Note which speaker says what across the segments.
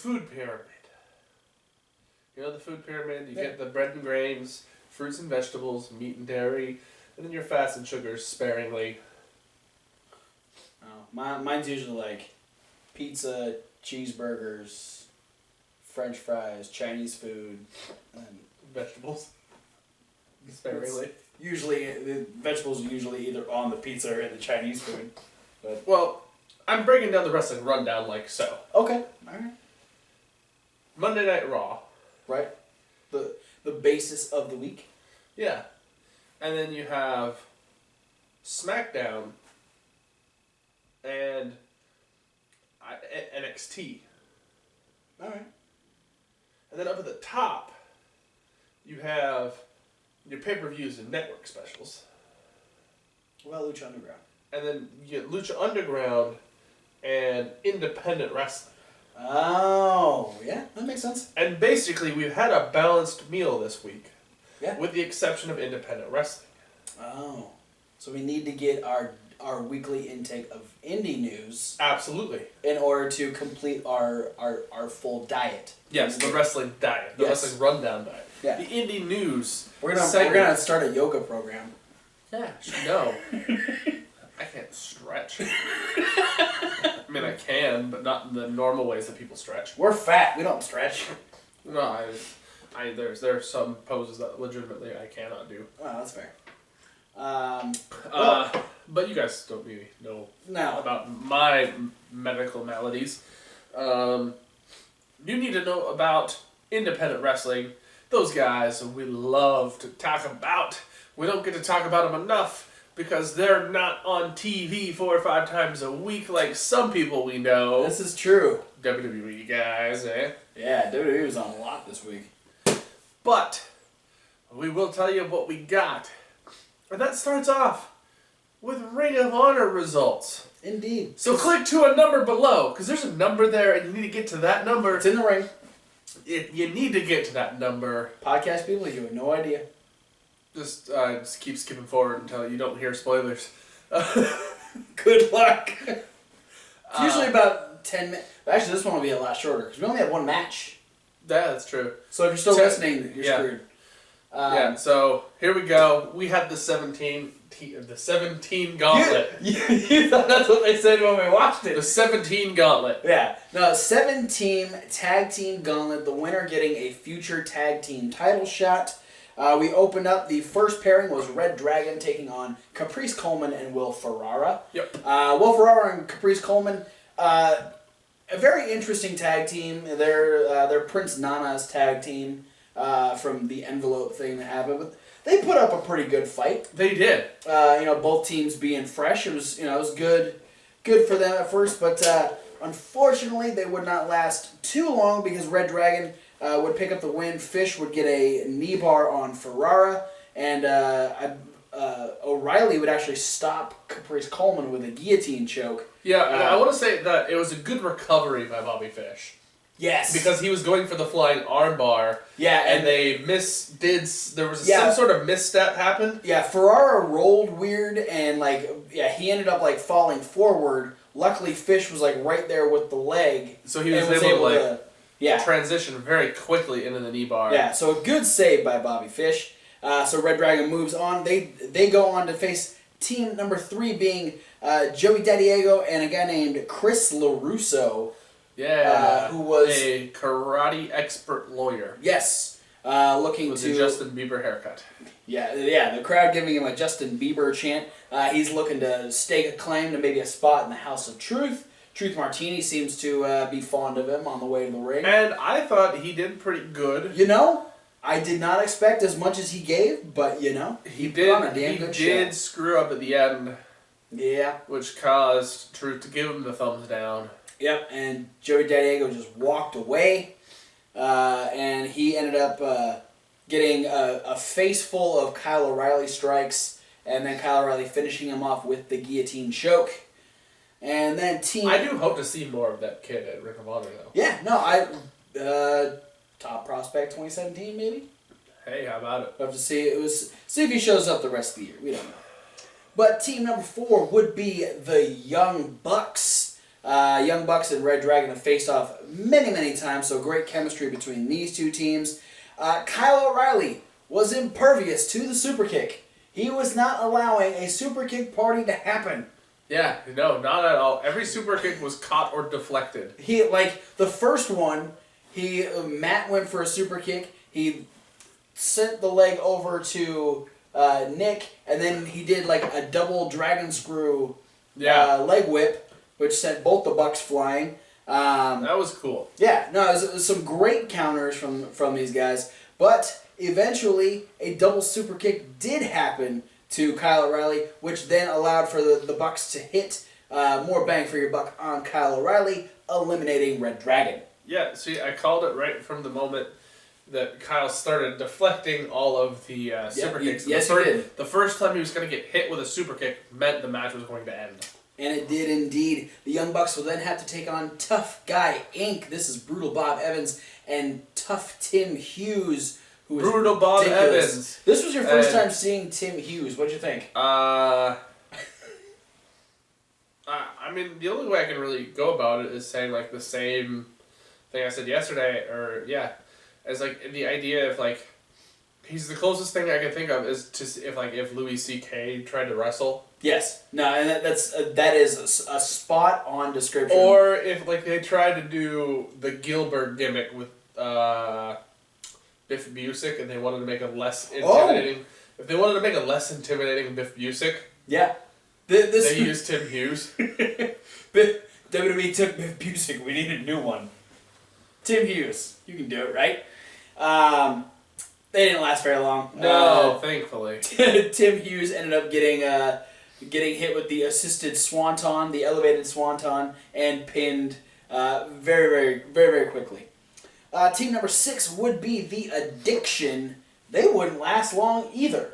Speaker 1: food pyramid. You know the food pyramid? You get the bread and grains, fruits and vegetables, meat and dairy, and then your fats and sugars sparingly.
Speaker 2: Oh, mine's usually like pizza, cheeseburgers, French fries, Chinese food, and
Speaker 1: vegetables. Sparingly.
Speaker 2: Usually, the vegetables are usually either on the pizza or in the Chinese food. But
Speaker 1: well, I'm breaking down the wrestling rundown like so.
Speaker 2: Okay. Alright.
Speaker 1: Monday Night Raw.
Speaker 2: Right. The basis of the week.
Speaker 1: Yeah. And then you have SmackDown and NXT.
Speaker 2: Alright.
Speaker 1: And then up at the top, you have your pay-per-views and network specials.
Speaker 2: Well, Lucha Underground.
Speaker 1: And then you get Lucha Underground and independent wrestling.
Speaker 2: Oh, yeah, that makes sense.
Speaker 1: And basically, we've had a balanced meal this week.
Speaker 2: Yeah.
Speaker 1: With the exception of independent wrestling.
Speaker 2: Oh. So we need to get our weekly intake of indie news.
Speaker 1: Absolutely.
Speaker 2: In order to complete our full diet.
Speaker 1: Yes, the wrestling diet. The wrestling rundown diet.
Speaker 2: Yeah.
Speaker 1: The indie news.
Speaker 2: We're gonna start a yoga program.
Speaker 1: Yeah, no. I can't stretch. I mean, I can, but not in the normal ways that people stretch.
Speaker 2: We're fat. We don't stretch.
Speaker 1: No, there are some poses that legitimately I cannot do.
Speaker 2: Well, that's fair.
Speaker 1: But you guys don't really know
Speaker 2: No.
Speaker 1: about my medical maladies. You need to know about independent wrestling. Those guys we love to talk about. We don't get to talk about them enough because they're not on TV 4 or 5 times a week like some people we know.
Speaker 2: This is true.
Speaker 1: WWE guys, eh?
Speaker 2: Yeah, WWE was on a lot this week.
Speaker 1: But we will tell you what we got. And that starts off with Ring of Honor results.
Speaker 2: Indeed.
Speaker 1: So click to a number below, because there's a number there and you need to get to that number.
Speaker 2: It's in the ring.
Speaker 1: You need to get to that number.
Speaker 2: Podcast people, you have no idea.
Speaker 1: Just keep skipping forward until you don't hear spoilers.
Speaker 2: Good luck. It's usually about 10 minutes. Actually, this one will be a lot shorter, because we only have one match.
Speaker 1: Yeah, that's true.
Speaker 2: So if you're still listening, you're screwed.
Speaker 1: Yeah, so here we go. We had the 17 gauntlet.
Speaker 2: You thought that's what they said when we watched it.
Speaker 1: The 17 gauntlet.
Speaker 2: Yeah. No, 7-team tag team gauntlet. The winner getting a future tag team title shot. We opened up. The first pairing was Red Dragon taking on Caprice Coleman and Will Ferrara.
Speaker 1: Yep.
Speaker 2: Will Ferrara and Caprice Coleman. A very interesting tag team. They're Prince Nana's tag team from the envelope thing that happened. But they put up a pretty good fight.
Speaker 1: They did.
Speaker 2: Both teams being fresh. It was good for them at first, but unfortunately they would not last too long because Red Dragon would pick up the win. Fish would get a knee bar on Ferrara, and O'Reilly would actually stop Caprice Coleman with a guillotine choke.
Speaker 1: Yeah, I want to say that it was a good recovery by Bobby Fish.
Speaker 2: Yes.
Speaker 1: Because he was going for the flying armbar.
Speaker 2: Yeah,
Speaker 1: and they there was some sort of misstep happened.
Speaker 2: Yeah, Ferrara rolled weird and he ended up falling forward. Luckily Fish was right there with the leg.
Speaker 1: So he was able to transition very quickly into the knee bar.
Speaker 2: Yeah, so a good save by Bobby Fish. So Red Dragon moves on. They go on to face team number 3 being Joey Diego and a guy named Chris LaRusso.
Speaker 1: Yeah,
Speaker 2: who was
Speaker 1: a karate expert lawyer.
Speaker 2: Yes, looking
Speaker 1: with
Speaker 2: to
Speaker 1: a Justin Bieber haircut.
Speaker 2: Yeah. The crowd giving him a Justin Bieber chant. He's looking to stake a claim to maybe a spot in the House of Truth. Truth Martini seems to be fond of him on the way to the ring.
Speaker 1: And I thought he did pretty good.
Speaker 2: I did not expect as much as he gave, but
Speaker 1: he did screw up at the end.
Speaker 2: Yeah,
Speaker 1: which caused Truth to give him the thumbs down.
Speaker 2: Yep, and Joey Diego just walked away, and he ended up getting a face full of Kyle O'Reilly strikes, and then Kyle O'Reilly finishing him off with the guillotine choke. And then
Speaker 1: I do hope to see more of that kid at Ring of Honor, though.
Speaker 2: Yeah, no, top prospect 2017, maybe?
Speaker 1: Hey, how about it?
Speaker 2: We'll have to see if he shows up the rest of the year. We don't know. But team number 4 would be the Young Bucks. Young Bucks and Red Dragon have faced off many times, so great chemistry between these two teams. Kyle O'Reilly was impervious to the super kick. He was not allowing a super kick party to happen.
Speaker 1: Yeah, no, not at all. Every super kick was caught or deflected.
Speaker 2: He, like, the first one, Matt went for a super kick. He sent the leg over to Nick, and then he did, like, a double dragon screw leg whip, which sent both the Bucks flying.
Speaker 1: That was cool.
Speaker 2: Yeah, no, it was some great counters from these guys. But eventually, a double super kick did happen to Kyle O'Reilly, which then allowed for the Bucks to hit more bang for your buck on Kyle O'Reilly, eliminating Red Dragon.
Speaker 1: Yeah, see, I called it right from the moment that Kyle started deflecting all of the super kicks.
Speaker 2: Yes, he did.
Speaker 1: The first time he was going to get hit with a super kick meant the match was going to end.
Speaker 2: And it did indeed. The Young Bucks will then have to take on Tough Guy Inc. This is Brutal Bob Evans and Tough Tim Hughes. Who is
Speaker 1: Brutal Bob
Speaker 2: ridiculous.
Speaker 1: Evans.
Speaker 2: This was your first time seeing Tim Hughes. What'd you think?
Speaker 1: I mean, the only way I can really go about it is saying, like, the same thing I said yesterday, as, like, the idea of, like, he's the closest thing I can think of is if Louis C.K. tried to wrestle. Yes.
Speaker 2: No, and that is a spot on description.
Speaker 1: Or if, like, they tried to do the Gilbert gimmick with Biff Busick and they wanted to make a less intimidating... If they wanted to make a less intimidating Biff Busick...
Speaker 2: Yeah.
Speaker 1: They used Tim Hughes.
Speaker 2: WWE took Biff Busick. We need a new one. Tim Hughes. You can do it, right? They didn't last very long.
Speaker 1: No, thankfully.
Speaker 2: Tim Hughes ended up getting hit with the assisted swanton, the elevated swanton, and pinned very quickly. Team number 6 would be the Addiction. They wouldn't last long either.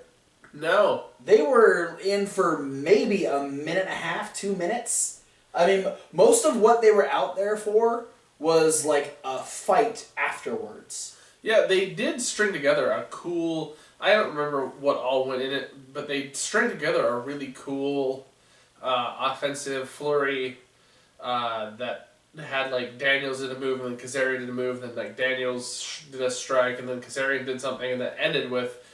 Speaker 1: No.
Speaker 2: They were in for maybe a minute and a half, 2 minutes. I mean, most of what they were out there for was like a fight afterwards.
Speaker 1: Yeah, they did string together a cool... I don't remember what all went in it, but they string together a really cool offensive flurry that had, like, Daniels did a move, and then Kazarian did a move, and then, like, Daniels did a strike, and then Kazarian did something, and that ended with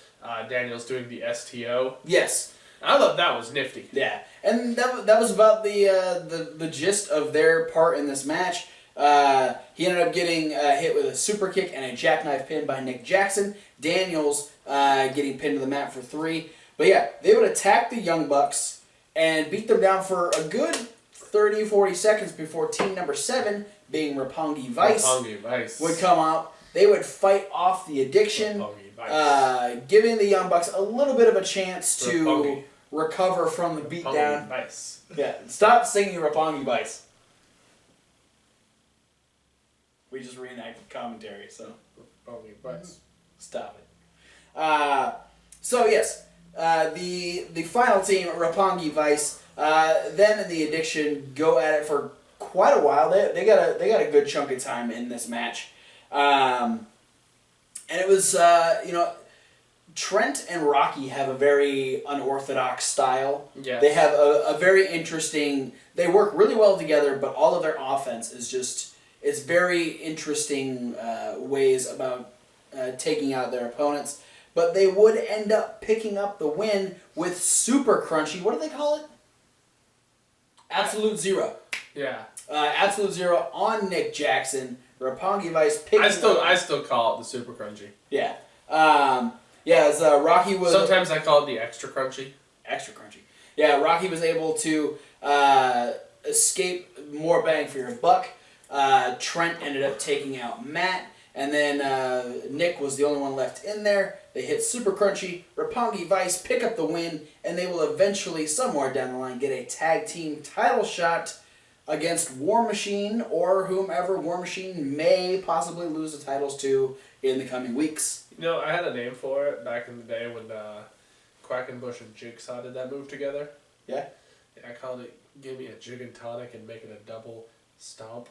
Speaker 1: Daniels doing the STO.
Speaker 2: Yes.
Speaker 1: I thought that was nifty.
Speaker 2: Yeah, and that was about the gist of their part in this match. He ended up getting hit with a super kick and a jackknife pin by Nick Jackson. Daniels getting pinned to the mat for 3. But yeah, they would attack the Young Bucks and beat them down for a good 30-40 seconds before team number 7, being Roppongi Vice, would come out. They would fight off the Addiction, giving the Young Bucks a little bit of a chance to recover from the beatdown. Yeah, stop singing Roppongi Vice. We just reenacted commentary, so stop it. So yes, the final team, Roppongi Vice, them and the Addiction go at it for quite a while. They got a good chunk of time in this match, and it was Trent and Rocky have a very unorthodox style.
Speaker 1: Yes.
Speaker 2: They have a very interesting. They work really well together, but all of their offense is just. It's very interesting ways about taking out their opponents. But they would end up picking up the win with Super Crunchy. What do they call it? Absolute Zero.
Speaker 1: Yeah.
Speaker 2: Absolute Zero on Nick Jackson. Roppongi Vice picking
Speaker 1: I still call it the Super Crunchy.
Speaker 2: Yeah. As Rocky was...
Speaker 1: Sometimes I call it the Extra Crunchy.
Speaker 2: Extra Crunchy. Yeah, Rocky was able to escape more bang for your buck. Trent ended up taking out Matt, and then Nick was the only one left in there. They hit Super Crunchy, Roppongi Vice pick up the win, and they will eventually, somewhere down the line, get a tag team title shot against War Machine, or whomever War Machine may possibly lose the titles to in the coming weeks.
Speaker 1: You know, I had a name for it back in the day when Quackenbush and Jigsaw did that move together.
Speaker 2: Yeah?
Speaker 1: I called it, give me a jig and tonic and make it a double stomp.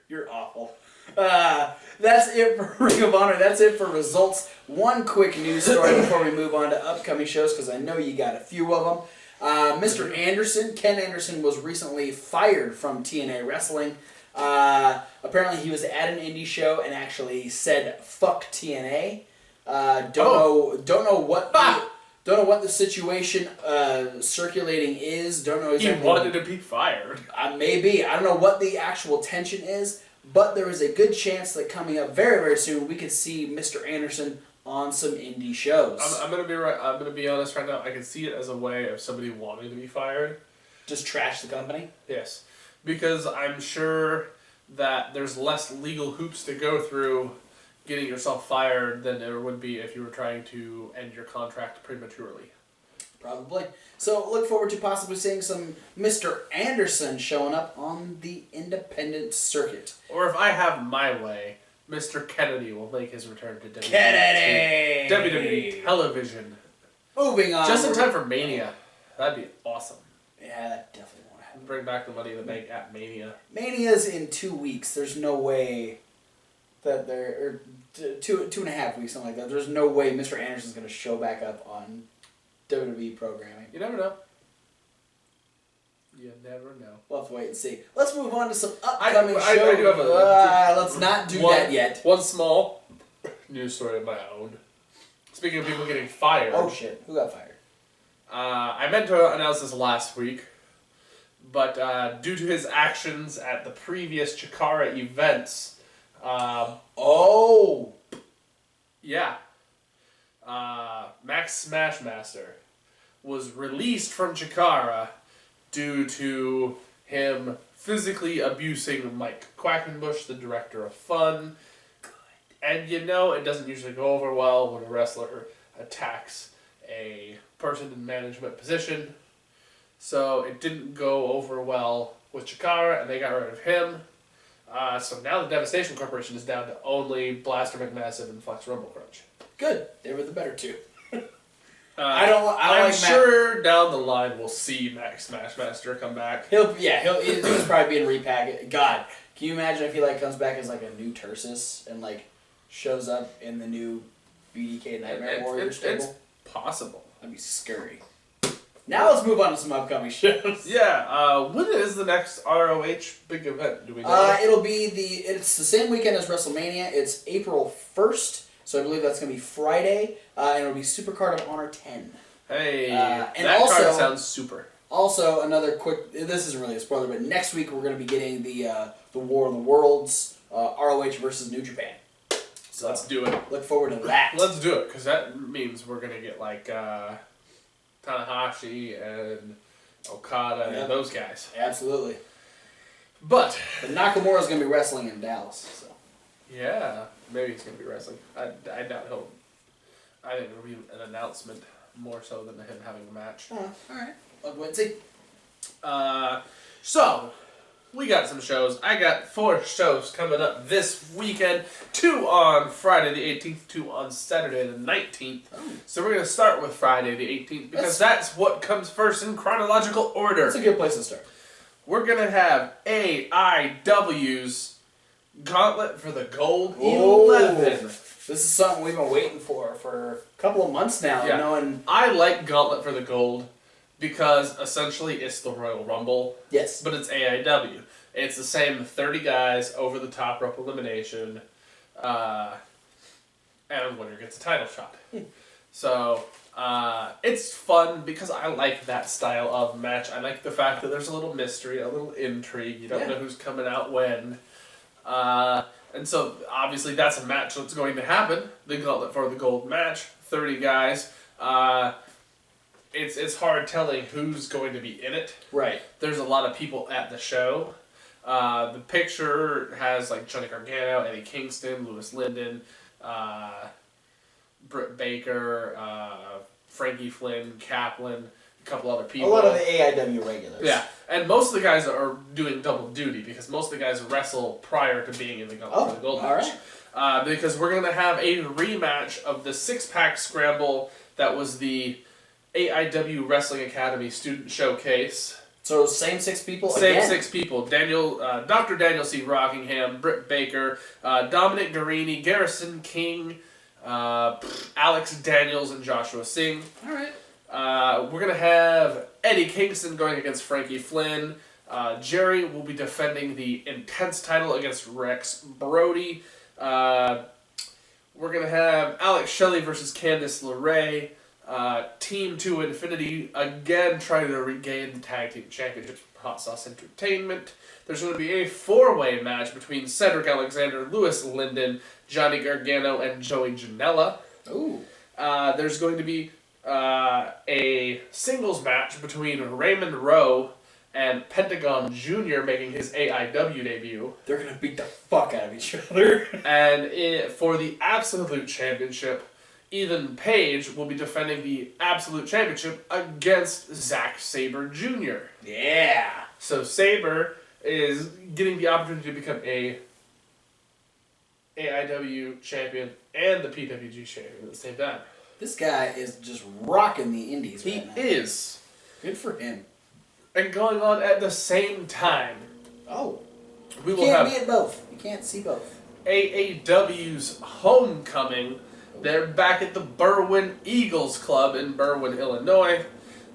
Speaker 2: You're awful. That's it for Ring of Honor. That's it for results. One quick news story before we move on to upcoming shows, because I know you got a few of them. Mr. Anderson, Ken Anderson, was recently fired from TNA Wrestling. Apparently he was at an indie show and actually said "fuck TNA." Don't know what the situation circulating is. Don't know exactly.
Speaker 1: He wanted to be fired.
Speaker 2: Maybe. I don't know what the actual tension is, but there is a good chance that coming up very, very soon we could see Mr. Anderson on some indie shows.
Speaker 1: I'm gonna be honest right now. I can see it as a way of somebody wanting to be fired.
Speaker 2: Just trash the company?
Speaker 1: Yes. Because I'm sure that there's less legal hoops to go through getting yourself fired than there would be if you were trying to end your contract prematurely.
Speaker 2: Probably. So look forward to possibly seeing some Mr. Anderson showing up on the independent circuit.
Speaker 1: Or if I have my way, Mr. Kennedy will make his return to WWE.
Speaker 2: Kennedy!
Speaker 1: WWE television.
Speaker 2: Moving on.
Speaker 1: Just in time for Mania. That'd be awesome.
Speaker 2: Yeah, that definitely won't happen.
Speaker 1: Bring back the Money in the Bank at Mania.
Speaker 2: Mania's in 2 weeks. There's no way that or two and a half weeks, something like that. There's no way Mr. Anderson's going to show back up on WWE programming.
Speaker 1: You never know. You never know.
Speaker 2: We'll have to wait and see. Let's move on to some upcoming shows.
Speaker 1: I do have
Speaker 2: let's not do that yet.
Speaker 1: One small news story of my own. Speaking of people getting fired.
Speaker 2: Oh shit! Who got fired?
Speaker 1: I meant to announce this last week, but due to his actions at the previous Chikara events, yeah, Max Smashmaster was released from Chikara due to him physically abusing Mike Quackenbush, the director of Fun. And you know it doesn't usually go over well when a wrestler attacks a person in management position. So it didn't go over well with Chikara, and they got rid of him. So now the Devastation Corporation is down to only Blaster McMassive and Flex Rumblecrunch.
Speaker 2: Good. They were the better two.
Speaker 1: I'm sure down the line we'll see Max Smashmaster come back.
Speaker 2: He's probably being repackaged. God, can you imagine if he comes back as a new Tursus and shows up in the new BDK Nightmare Warriors stable?
Speaker 1: It's possible.
Speaker 2: That'd be scary. Now let's move on to some upcoming shows.
Speaker 1: Yeah, when is the next ROH big event? Do we know?
Speaker 2: It's the same weekend as WrestleMania. It's April 1st. So I believe that's going to be Friday, and it'll be Supercard of Honor 10.
Speaker 1: Hey,
Speaker 2: and
Speaker 1: that
Speaker 2: also,
Speaker 1: card sounds super.
Speaker 2: Also, another quick, this isn't really a spoiler, but next week we're going to be getting the War of the Worlds, ROH versus New Japan. So
Speaker 1: let's do it.
Speaker 2: Look forward to that.
Speaker 1: Let's do it, because that means we're going to get Tanahashi and Okada and those guys.
Speaker 2: Absolutely.
Speaker 1: But
Speaker 2: Nakamura's going to be wrestling in Dallas, so.
Speaker 1: Yeah, maybe he's going to be wrestling. I doubt he'll. I think it'll be an announcement more so than him having a match.
Speaker 2: Oh, alright. Let's wait and see.
Speaker 1: So, we got some shows. I got 4 shows coming up this weekend. 2 on Friday the 18th, 2 on Saturday the 19th. Oh. So we're going to start with Friday the 18th because that's what comes first in chronological order.
Speaker 2: That's a good place to start.
Speaker 1: We're going to have AIW's Gauntlet for the Gold 11.
Speaker 2: This is something we've been waiting for a couple of months now.
Speaker 1: Yeah. I like Gauntlet for the Gold because essentially it's the Royal Rumble.
Speaker 2: Yes.
Speaker 1: But it's AIW. It's the same 30 guys over the top rope elimination, and winner gets a title shot. So it's fun because I like that style of match. I like the fact that there's a little mystery, a little intrigue. You don't know who's coming out when. And so, obviously, that's a match that's going to happen. The Gauntlet for the Gold match. 30 guys. It's hard telling who's going to be in it.
Speaker 2: Right.
Speaker 1: There's a lot of people at the show. The picture has, Johnny Gargano, Eddie Kingston, Lewis Linden, Britt Baker, Frankie Flynn, Kaplan, a couple other people.
Speaker 2: A lot of the AIW regulars.
Speaker 1: Yeah, and most of the guys are doing double duty because most of the guys wrestle prior to being in the Gauntlet for the Gold match. Right. Because we're going to have a rematch of the 6-pack scramble that was the AIW Wrestling Academy Student Showcase.
Speaker 2: So same 6 people
Speaker 1: Same
Speaker 2: again?
Speaker 1: 6 people. Dr. Daniel C. Rockingham, Britt Baker, Dominic Garini, Garrison King, Alex Daniels, and Joshua Singh.
Speaker 2: All right.
Speaker 1: We're going to have Eddie Kingston going against Frankie Flynn. Jerry will be defending the Intense title against Rex Brody. We're going to have Alex Shelley versus Candice LeRae. Team 2 Infinity again trying to regain the Tag Team Championships from Hot Sauce Entertainment. There's going to be a 4-way match between Cedric Alexander, Lewis Linden, Johnny Gargano, and Joey Janela.
Speaker 2: Ooh.
Speaker 1: There's going to be a singles match between Raymond Rowe and Pentagon Jr. making his AIW debut.
Speaker 2: They're going to beat the fuck out of each other.
Speaker 1: And for the Absolute Championship, Ethan Page will be defending the Absolute Championship against Zack Sabre Jr.
Speaker 2: Yeah.
Speaker 1: So Sabre is getting the opportunity to become a AIW champion and the PWG champion at the same time.
Speaker 2: This guy is just rocking the indies right now.
Speaker 1: He is.
Speaker 2: Good for him.
Speaker 1: And going on at the same time.
Speaker 2: Oh.
Speaker 1: We
Speaker 2: You
Speaker 1: will
Speaker 2: can't
Speaker 1: have
Speaker 2: be at both. You can't see both.
Speaker 1: AAW's Homecoming. They're back at the Berwyn Eagles Club in Berwyn, Illinois.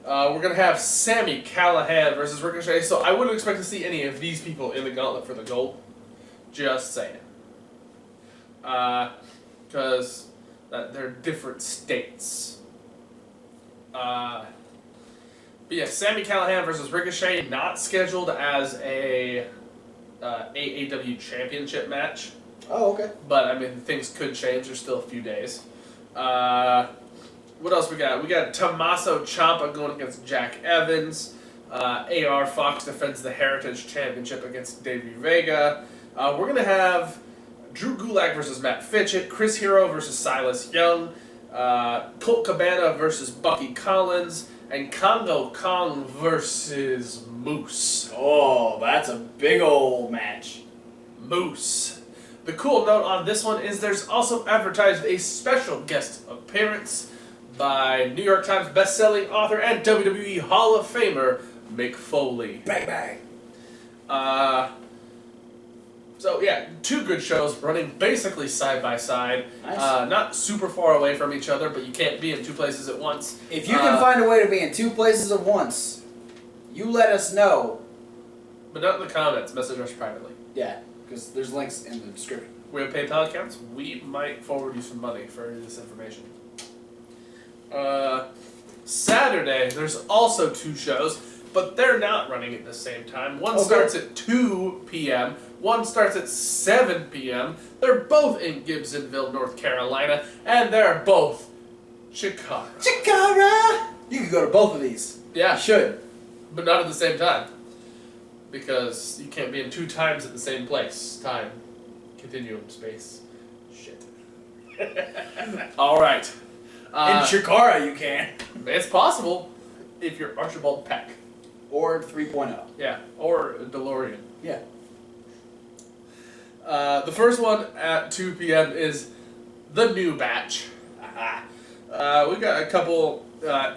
Speaker 1: We're going to have Sami Callihan versus Ricochet. So I wouldn't expect to see any of these people in the gauntlet for the gold. Just saying. Because they're different states. But yeah, Sami Callihan versus Ricochet, not scheduled as a AAW championship match.
Speaker 2: Oh, okay.
Speaker 1: But, I mean, things could change. There's still a few days. What else we got? We got Tommaso Ciampa going against Jack Evans. AR Fox defends the Heritage Championship against Davey Vega. We're going to have Drew Gulak versus Matt Fitchett. Chris Hero versus Silas Young. Colt Cabana versus Bucky Collins. And Congo Kong versus Moose.
Speaker 2: Oh, that's a big old match.
Speaker 1: Moose. The cool note on this one is there's also advertised a special guest appearance by New York Times bestselling author and WWE Hall of Famer Mick Foley.
Speaker 2: Bang, bang.
Speaker 1: So yeah, 2 good shows running basically side by side.
Speaker 2: Nice.
Speaker 1: Not super far away from each other, but you can't be in 2 places at once.
Speaker 2: If you can find a way to be in 2 places at once, you let us know.
Speaker 1: But not in the comments, message us privately.
Speaker 2: Yeah, because there's links in the description.
Speaker 1: We have PayPal accounts. We might forward you some money for this information. Saturday, there's also 2 shows, but they're not running at the same time. One starts at 2 p.m., one starts at 7 p.m. They're both in Gibsonville, North Carolina, and they're both Chikara.
Speaker 2: Chikara! You could go to both of these.
Speaker 1: Yeah.
Speaker 2: You should.
Speaker 1: But not at the same time. Because you can't be in 2 times at the same place. Time. Continuum. Space. Shit. Alright.
Speaker 2: In Chikara you can.
Speaker 1: It's possible if you're Archibald Peck.
Speaker 2: Or 3.0.
Speaker 1: Yeah. Or DeLorean.
Speaker 2: Yeah.
Speaker 1: The first one at 2 p.m. is the new batch. We got a couple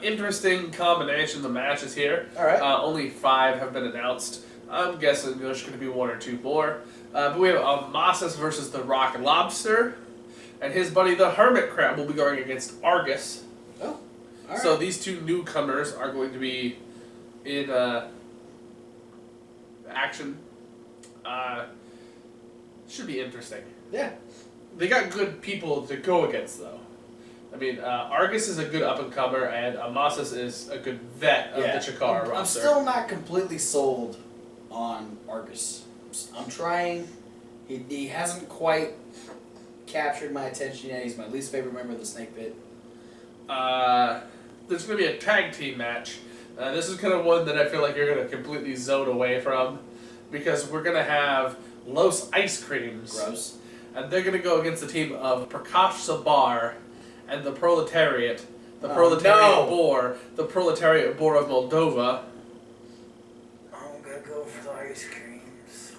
Speaker 1: interesting combinations of matches here.
Speaker 2: Alright.
Speaker 1: Only 5 have been announced. I'm guessing there's going to be 1 or 2 more. But we have Amasis versus the Rock Lobster. And his buddy the Hermit Crab will be going against Argus.
Speaker 2: Oh. Alright.
Speaker 1: So these 2 newcomers are going to be in action. Should be interesting.
Speaker 2: Yeah.
Speaker 1: They got good people to go against, though. I mean, Argus is a good up-and-comer, and Amasis is a good vet of the Chikara roster.
Speaker 2: I'm still not completely sold on Argus. I'm trying. He hasn't quite captured my attention yet. He's my least favorite member of the Snake Pit.
Speaker 1: There's going to be a tag team match. This is kind of one that I feel like you're going to completely zone away from, because we're going to have Los Ice Creams.
Speaker 2: Gross.
Speaker 1: And they're going to go against the team of Prakash Sabar and the Proletariat. The the Proletariat Boar of Moldova.
Speaker 2: I'm going to go for the ice creams.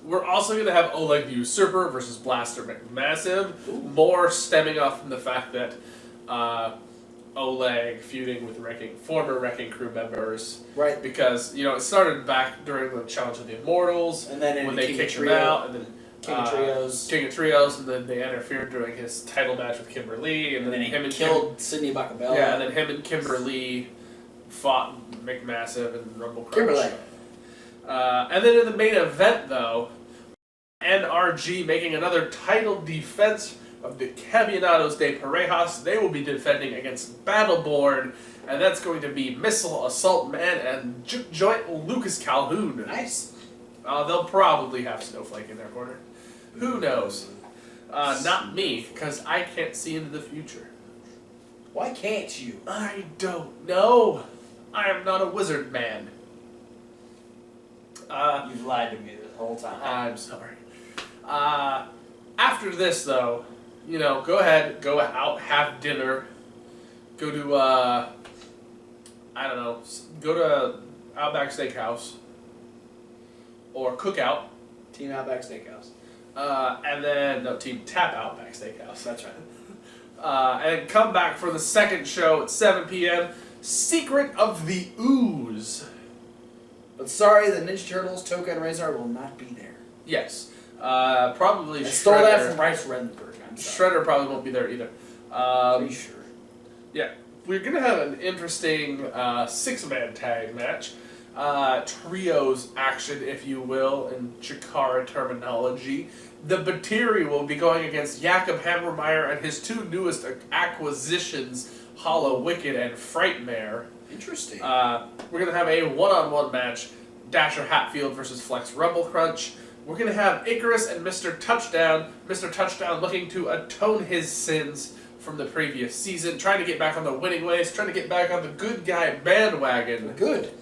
Speaker 1: We're also going to have Oleg the Usurper versus Blaster McMassive. Ooh. More stemming off from the fact that Oleg feuding with former Wrecking Crew members.
Speaker 2: Right.
Speaker 1: Because, it started back during the Challenge of the Immortals.
Speaker 2: And then
Speaker 1: when they kicked him out. And then
Speaker 2: King of Trios.
Speaker 1: King of Trios, and then they interfered during his title match with Kimber Lee, and then him and
Speaker 2: killed Sydney Bacabella.
Speaker 1: Yeah, and then him and Kimber Lee fought McMassive and RUMBLECRUNCH.
Speaker 2: Kimberly.
Speaker 1: And then in the main event, though, NRG making another title defense of the Campeonatos de Parejas. They will be defending against Battleborn, and that's going to be Missile, Assault Man, and Juke Joint Lucas Calhoun.
Speaker 2: Nice.
Speaker 1: They'll probably have Snowflake in their corner. Who knows? Not me, because I can't see into the future.
Speaker 2: Why can't you?
Speaker 1: I don't know. I am not a wizard man.
Speaker 2: You've lied to me this whole time.
Speaker 1: I'm sorry. After this, though, go ahead, go out, have dinner, go to, go to Outback Steakhouse, or Cookout.
Speaker 2: Team Outback Steakhouse.
Speaker 1: And then, Team Tap Outback Steakhouse.
Speaker 2: That's right.
Speaker 1: And then come back for the second show at 7 p.m., Secret of the Ooze.
Speaker 2: But sorry, the Ninja Turtles, Toka, and Razor will not be there.
Speaker 1: Yes. Probably
Speaker 2: I
Speaker 1: Shredder.
Speaker 2: stole that from Bryce Redenberg. I'm sorry.
Speaker 1: Shredder probably won't be there either.
Speaker 2: Pretty sure.
Speaker 1: Yeah. We're going to have an interesting six-man tag match. Trios action, if you will, in Chikara terminology. The Batiri will be going against Jakob Hammermeyer and his two newest acquisitions, Hollow Wicked and Frightmare.
Speaker 2: Interesting.
Speaker 1: We're going to have a one-on-one match, Dasher Hatfield versus Flex RumbleCrunch. We're going to have Icarus and Mr. Touchdown. Mr. Touchdown looking to atone his sins from the previous season, trying to get back on the winning ways, trying to get back on the good guy bandwagon.
Speaker 2: Good.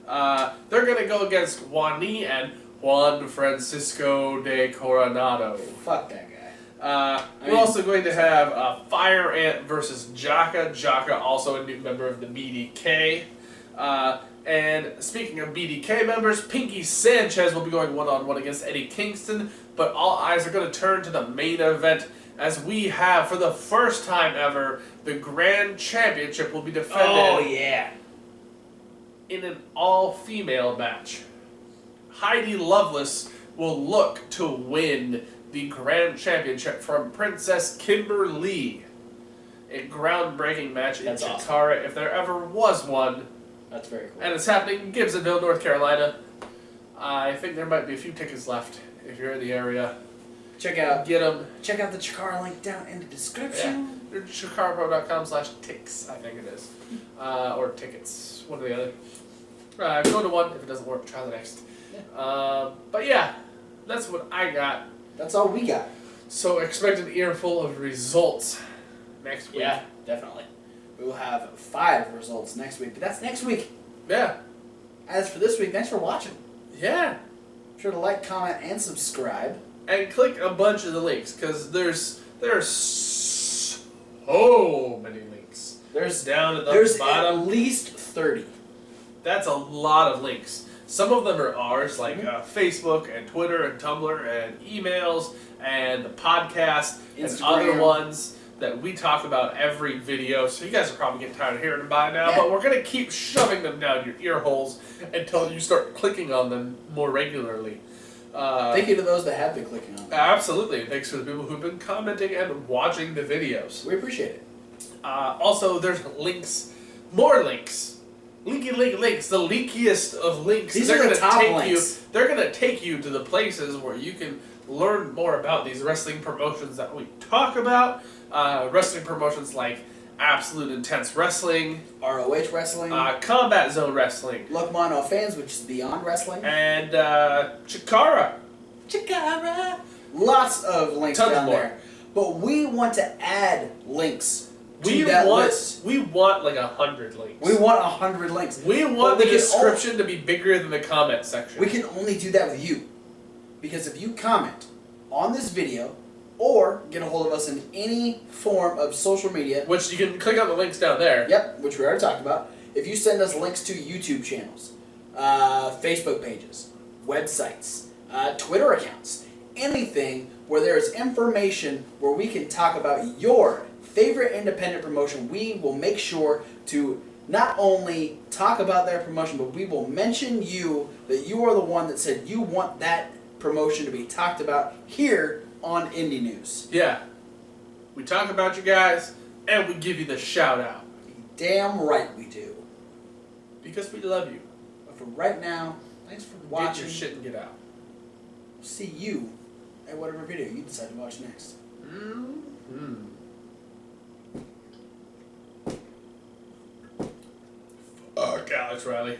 Speaker 1: They're going to go against Juani and Juan Francisco de Coronado.
Speaker 2: Fuck that guy.
Speaker 1: We're also going to have Fire Ant versus Jaka. Jaka, also a new member of the BDK. And speaking of BDK members, Pinkie Sanchez will be going one-on-one against Eddie Kingston, but all eyes are going to turn to the main event as we have, for the first time ever, the Grand Championship will be defended.
Speaker 2: Oh, yeah.
Speaker 1: In an all-female match. Heidi Lovelace will look to win the Grand Championship from Princess Kimber Lee. A groundbreaking match in Chikara, awesome. If there ever was one.
Speaker 2: That's very cool.
Speaker 1: And it's happening in Gibsonville, North Carolina. I think there might be a few tickets left if you're in the area.
Speaker 2: Get them. Check out the Chikara link down in the description.
Speaker 1: Yeah. ChikaraPro.com/tix, I think it is. Or tickets, one or the other. Go to one. If it doesn't work, try the next. Yeah. But yeah, that's what I got.
Speaker 2: That's all we got.
Speaker 1: So expect an earful of results next week.
Speaker 2: Yeah, definitely. We will have 5 results next week, but that's next week.
Speaker 1: Yeah.
Speaker 2: As for this week, thanks for watching.
Speaker 1: Yeah.
Speaker 2: Be sure to like, comment, and subscribe.
Speaker 1: And click a bunch of the links, because there's so many links.
Speaker 2: There's
Speaker 1: down at the bottom.
Speaker 2: At least 30.
Speaker 1: That's a lot of links. Some of them are ours, like Facebook and Twitter and Tumblr and emails and the podcast
Speaker 2: Instagram.
Speaker 1: And other ones that we talk about every video. So you guys are probably getting tired of hearing them by now, but we're going to keep shoving them down your ear holes until you start clicking on them more regularly.
Speaker 2: Thank you to those that have been clicking on them.
Speaker 1: Absolutely. Thanks to the people who've been commenting and watching the videos.
Speaker 2: We appreciate it.
Speaker 1: Also, there's links, more links. Links, the leakiest of links.
Speaker 2: These are the top links.
Speaker 1: They're going to take you to the places where you can learn more about these wrestling promotions that we talk about. Wrestling promotions like Absolute Intense Wrestling,
Speaker 2: ROH Wrestling,
Speaker 1: Combat Zone Wrestling,
Speaker 2: Lookmano Fans, which is Beyond Wrestling,
Speaker 1: and Chikara.
Speaker 2: Lots of links
Speaker 1: Tons
Speaker 2: down
Speaker 1: more.
Speaker 2: there. But we want to add links.
Speaker 1: We want like 100 links.
Speaker 2: We want 100 links.
Speaker 1: We want the description to be bigger than the comment section.
Speaker 2: We can only do that with you. Because if you comment on this video, or get a hold of us in any form of social media.
Speaker 1: Which you can click on the links down there.
Speaker 2: Yep, which we already talked about. If you send us links to YouTube channels, Facebook pages, websites, Twitter accounts, anything where there is information where we can talk about your favorite independent promotion, we will make sure to not only talk about their promotion, but we will mention you, that you are the one that said you want that promotion to be talked about here on Indie News.
Speaker 1: Yeah. We talk about you guys, and we give you the shout out.
Speaker 2: Damn right we do.
Speaker 1: Because we love you.
Speaker 2: But for right now, thanks for watching.
Speaker 1: Get your shit and get out.
Speaker 2: See you at whatever video you decide to watch next.
Speaker 1: Fuck Alex Riley.